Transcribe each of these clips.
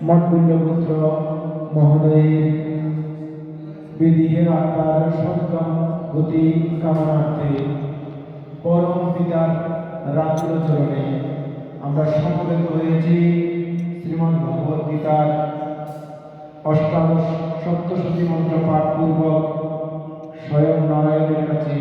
মঠকুণ্ডপুত্র মহোদয়ের বিদেহের আত্মার সৎকাম গতি কামনার্থে পরম পিতার রাত্র চরণে আমরা সমবেত হয়েছি শ্রীমদ্ ভগবদ গীতার অষ্টাদশ সপ্তশতী মন্ত্র পাঠ পূর্বক স্বয়ং নারায়ণের কাছে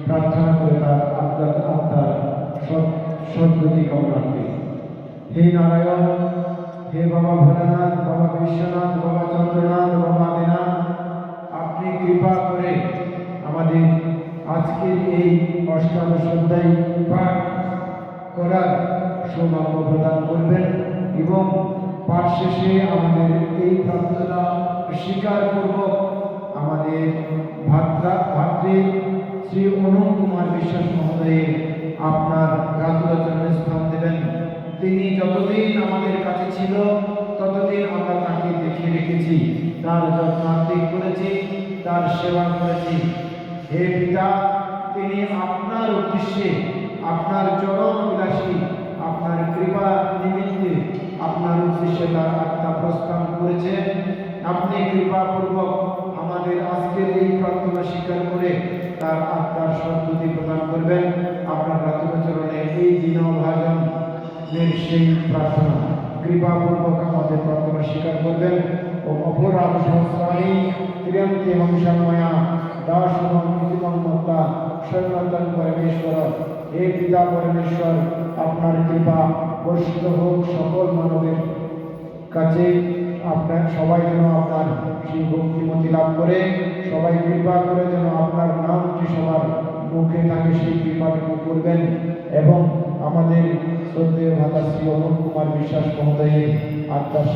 প্রার্থনা করে তার আত্মার সদ্গতি কামনার্থে। হে নারায়ণ, হে বাবা ভোলানাথ, বাবা বিশ্বনাথ, বাবা চন্দ্রনাথ, বাবা আদিনাথ, আপনি কৃপা করে আমাদের আজকের এই অষ্টাদশ অধ্যায় পাঠ করার সৌভাগ্য প্রদান করবেন এবং পাঠ শেষে আমাদের এই প্রার্থনা স্বীকারপূর্বক আমাদের ভাতৃ শ্রী অনুপ কুমার বিশ্বাস মহোদয়ের আপনার রাতুরাচরণে স্থান দেবেন। তিনি যতদিন আমাদের কাছে ছিল ততদিন আমরা তাকে দেখে রেখেছি, তার যত্নার্থী করেছি, তার সেবা করেছি। হে পিতা, তিনি আপনার উদ্দেশ্যে, আপনার চরণ বিলাসী, আপনার কৃপা নিমিত্তে আপনার উদ্দেশ্যে তার আত্মা প্রস্থান করেছে। আপনি কৃপাপূর্বক আমাদের আজকের এই প্রার্থনা স্বীকার করে তার আত্মার সদ্গতি প্রদান করবেন। আপনার রাতুরাচরণে এই দীনভাজনের সেই প্রার্থনা কৃপাপূর্বক আমাদের প্রার্থনা স্বীকার করবেন। ও অপরাধ সংস্কারী ত্রিয়ন্তি হংসাময়া দাসম ইতিমন্মত্তা সন্ন্যতন পরমেশ্বর। হে পিতা পরমেশ্বর, আপনার কৃপা বর্ষিত হোক সকল মানবের কাছে। আপনার সবাই যেন আপনার সেই ভক্তিমতি লাভ করে, সবাই কৃপা করে যেন আপনার নামটি সবার মুখে থাকে, সেই কৃপাটুকু করবেন এবং আমাদের শ্রদ্ধেয় ভাতা শ্রী অনুপ কুমার বিশ্বাস মহোদয়ের আত্মার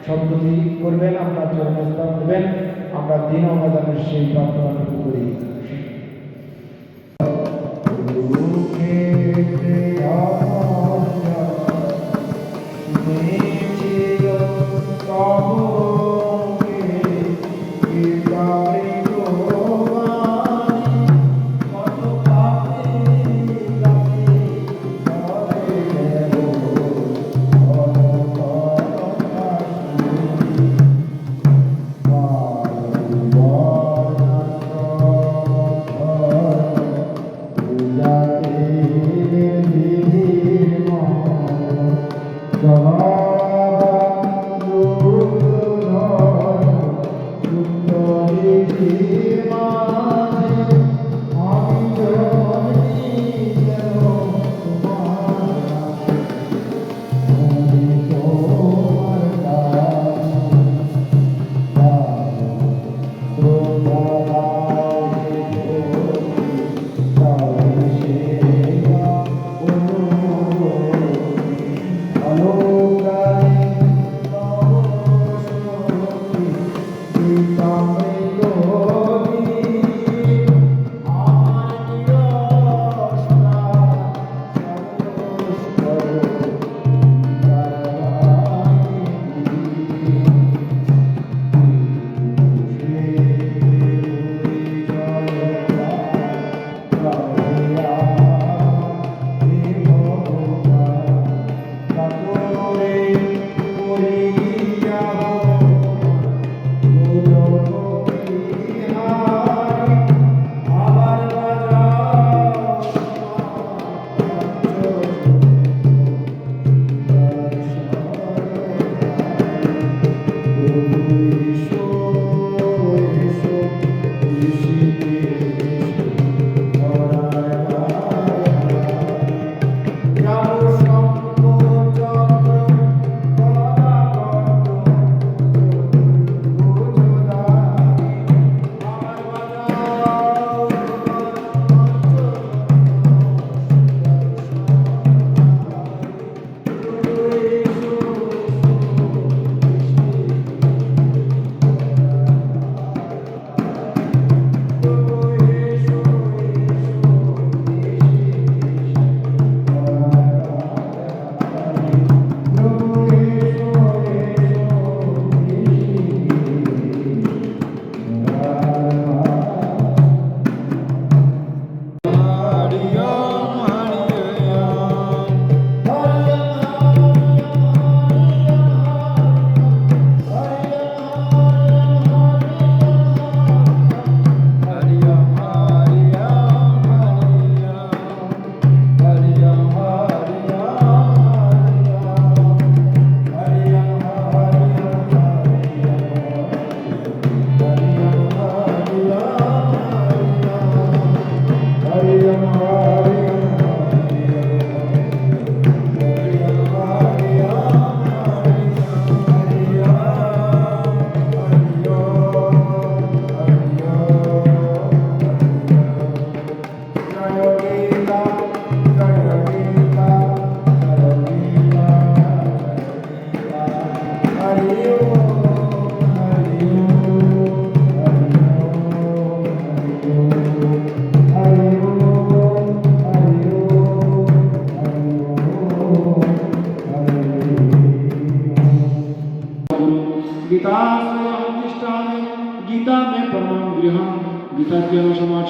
সদ্গতি করবেন, আপনার জন্য স্থান দেবেন। আমরা দীনভাজনের সেই প্রার্থনাটুকু করি।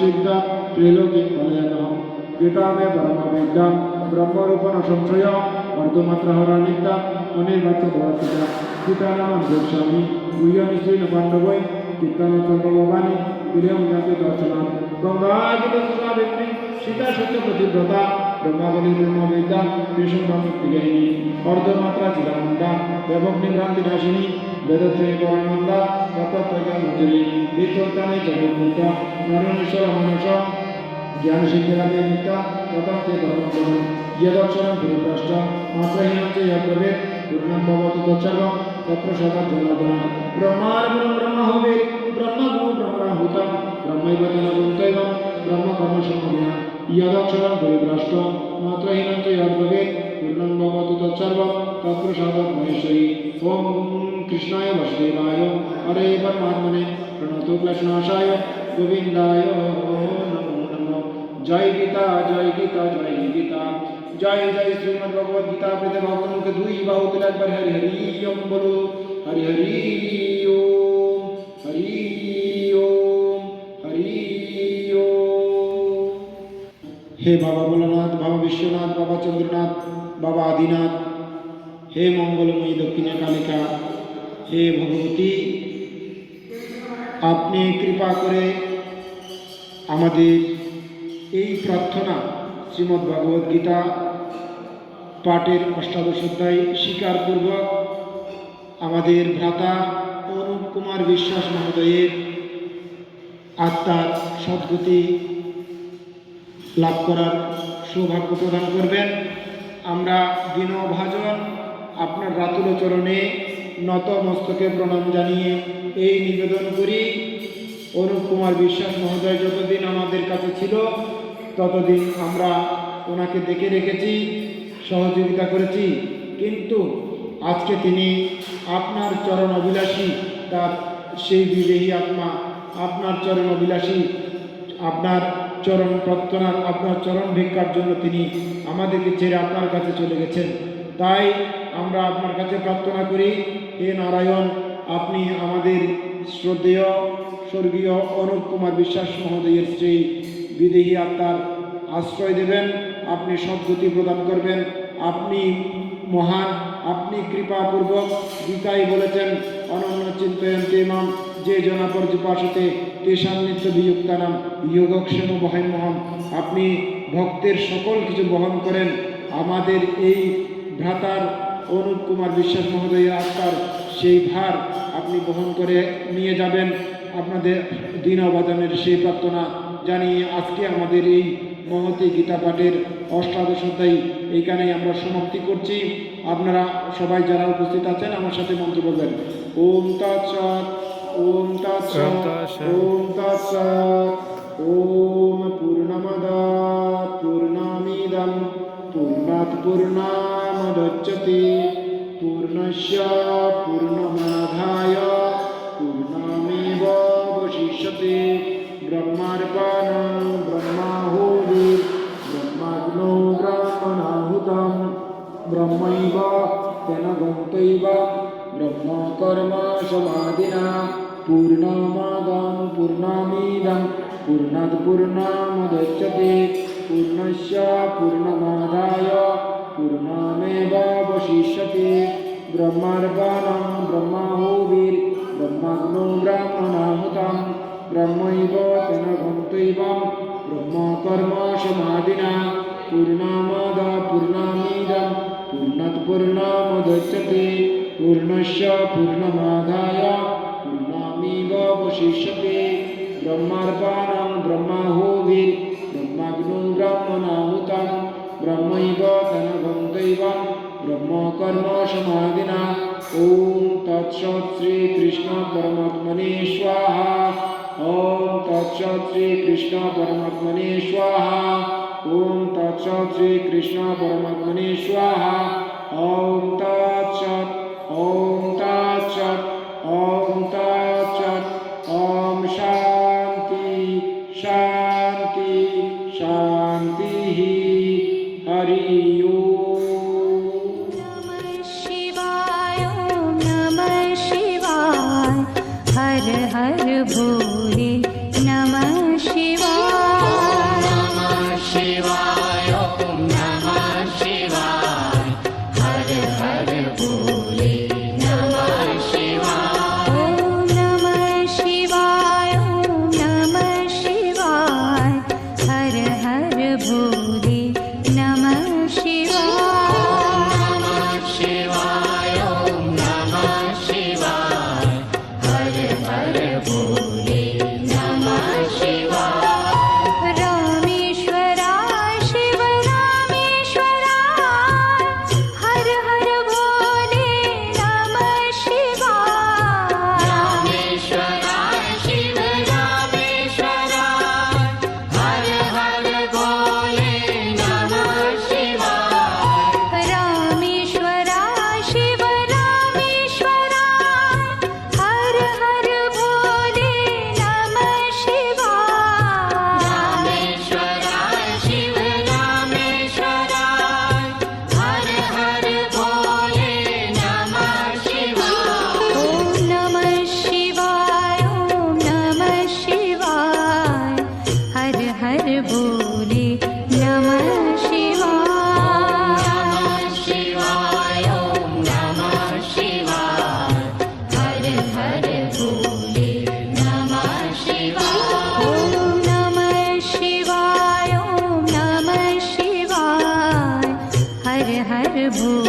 सिद्धा त्रैलोक्य कलयनः गीता मे परमवेद्या ब्रह्मरूपण संशय अर्धमात्रहरानिद्या अनिर्वाच्य भवत्या गीता नाम गोस्वामी गुह्यानि श्री पांडवै कीर्तन सर्वभवानी विलियम जाति दर्शना गंगाजित सुधाभिग्नि सीता सत्य प्रतिव्रता ब्रह्मावली ब्रह्मवेद्या कृष्ण ब्रह्मज्ञानी अर्धमात्रा चिदानंदा देवग्नि भ्रांति नाशिनी वेदत्रय परानंदा तत्त्वज्ञान मंजरी नित्योत्ताने जगन्मुक्ता नरेश्वर मनुष ज्ञान सिद्धिरादे नित्या ततस्ते धर्मज्ञान यदक्षरं गुरुभ्रष्ट मात्रहीनं च यद्भवेत् पूर्णं भवतु तत्सर्वं तत्प्रसादात् जनार्दन ब्रह्मार्पणं ब्रह्म हवे ब्रह्मगुरु ब्रह्मणाहुतं ब्रह्मैव तेन गुरुदैवं ब्रह्मकर्मसमाधिना यदक्षरं गुरुभ्रष्ट मात्रहीनं च यद्भवेत् पूर्णं भवतु तत्सर्वं तत्प्रसादात् महेश्वरी ॐ कृष्णाय वासुदेवाय हरे परमात्मने प्रणतो क्लेशनाशाय गोविन्दाय नमो नमः जय गीता जय गीता जय गीता जय जय श्रीमद् भगवद गीता प्रति भक्त मुख दुई बाहु तुले एक बार हरि हरि ओम बोलो हरि हरि ओम हरि ओम हरि ओम। हे बाबा भोलानाथ बाबा विश्वनाथ बाबा चंद्रनाथ बाबा आदिनाथ हे मंगलमयी दक्षिण कालिका हे भगवती আপনি কৃপা করে আমাদের এই প্রার্থনা শ্রীমদ্ ভগবদ গীতা পাঠের অষ্টাদশ অধ্যায় স্বীকারপূর্বক আমাদের ভ্রাতা অনুপ কুমার বিশ্বাস মহোদয়ের আত্মার সদ্গতি লাভ করার সৌভাগ্য প্রদান করবেন। আমরা দীনভাজন আপনার রাতুল চরণে নত মস্তকে প্রণাম জানিয়ে এই নিবেদন করি, অনুপ কুমার বিশ্বাস মহোদয় যতদিন আমাদের কাছে ছিল ততদিন আমরা ওনাকে দেখে রেখেছি, সহযোগিতা করেছি, কিন্তু আজকে তিনি আপনার চরণ অভিলাষী, তার সেই বিদেহী আত্মা আপনার চরণ অভিলাষী, আপনার চরণ প্রার্থনার আপনার চরণ ভিক্ষার জন্য তিনি আমাদেরকে ছেড়ে আপনার কাছে চলে গেছেন। তাই আমরা আপনার কাছে প্রার্থনা করি, হে নারায়ণ, আপনি আমাদের শ্রদ্ধেয় স্বর্গীয় অনুপ কুমার বিশ্বাস মহোদয়ের সেই বিদেহী আত্মার আশ্রয় দেবেন, আপনি সদ্গতি প্রদান করবেন। আপনি মহান, আপনি কৃপাপূর্বক গীতায় বলেছেন অনন্য চিন্তয়ন্তে মাম যে জনাপর্যুপাসতে তেষাং নিত্য বিযুক্তানাম যোগক্ষেম বহন্মহম। আপনি ভক্তের সকল কিছু বহন করেন। আমাদের এই ভ্রাতার অনুপ কুমার বিশ্বাস মহোদয়ের আত্মার সেই ভার আপনি বহন করে নিয়ে যাবেন। আপনাদের দিন অবাদনের সেই প্রার্থনা জানিয়ে আজকে আমাদের এই মহতী গীতা পাঠের অষ্টাদশ অধ্যায় এইখানেই আমরা সমাপ্তি করছি। আপনারা সবাই যারা উপস্থিত আছেন আমার সাথে মন্ত্র বলবেন, ওম তৎসৎ ওম তৎসৎ ওম তৎসৎ ওম পূর্ণমদাৎ পূর্ণমিদং পূর্ণাৎ পূর্ণমুদচ্যতে পূর্ণস্য পূর্ণমাদায় পূর্ণমেবাবশিষ্যতে। ব্রহ্মার্পণং ব্রহ্মাহুতির ব্রহ্মাগ্নৌ ব্রহ্মণাহুতং ব্রহ্মৈব তেন গন্তৈব ব্রহ্মকর্ম সমাধিনা পূর্ণমাদাং পূর্ণমিদং পূর্ণাৎ পূর্ণমুদচ্যতে পূর্ণস্য পূর্ণমাদায় পূর্ণমেবাবশিষ্যতে। ব্রহ্মার্পণং ব্রহ্মাহুতির ব্রহ্মাগ্নৌ ব্রহ্মণাহুতং ব্রহ্মৈব তেন গন্তৈব ব্রহ্মকর্ম সমাধিনা পূর্ণমাদ পূর্ণমিদং পূর্ণাৎ পূর্ণমুদচ্যতে পূর্ণস্য পূর্ণমাদায় পূর্ণমেবাবশিষ্যতে। ব্রহ্মার্পণং ব্রহ্মাহুতির ব্রহ্মাগ্নৌ ব্রহ্মণাহুতং ব্রহ্মৈব তেন গন্তৈব ব্রহ্মকর্ম সমাধিনা। ওম তৎসৎ শ্রী কৃষ্ণ পরমাত্মনে স্বাহা। ওম তৎসৎ শ্রী কৃষ্ণ পরমাত্মনে স্বাহা। ওম তৎসৎ শ্রী কৃষ্ণ পরমাত্মনে স্বাহা। ওম তৎসৎ ওম তৎসৎ ওম তৎসৎ। ওম শান্তি শান্তি শান্তি। হরি ওম। हर हर भोले नमः शिवाय। भोले नमः शिवाय। शिवाय ओम नमः शिवाय हर हर भोले नमः शिवाय। रामेश्वराय शिव रामेश्वराय हर हर भोले नमः शिवाय। रामेश्वराय शिव रामेश्वराय हर हर भोले नमः शिवाय। रामेश्वराय शिव रामेश्वराय हर हर भोले नमः शिवाय। रामेश्वराय शिव रामेश्वराय हर हर भोले नमः शिवाय। ओम नमः शिवाय ओम नमः शिवाय हर हर भोले नमः शिवाय। शिवाय ओम नमः शिवाय हर हर भोले नमः शिवाय। ओम नमः शिवाय ओम नमः शिवाय हर हर भोले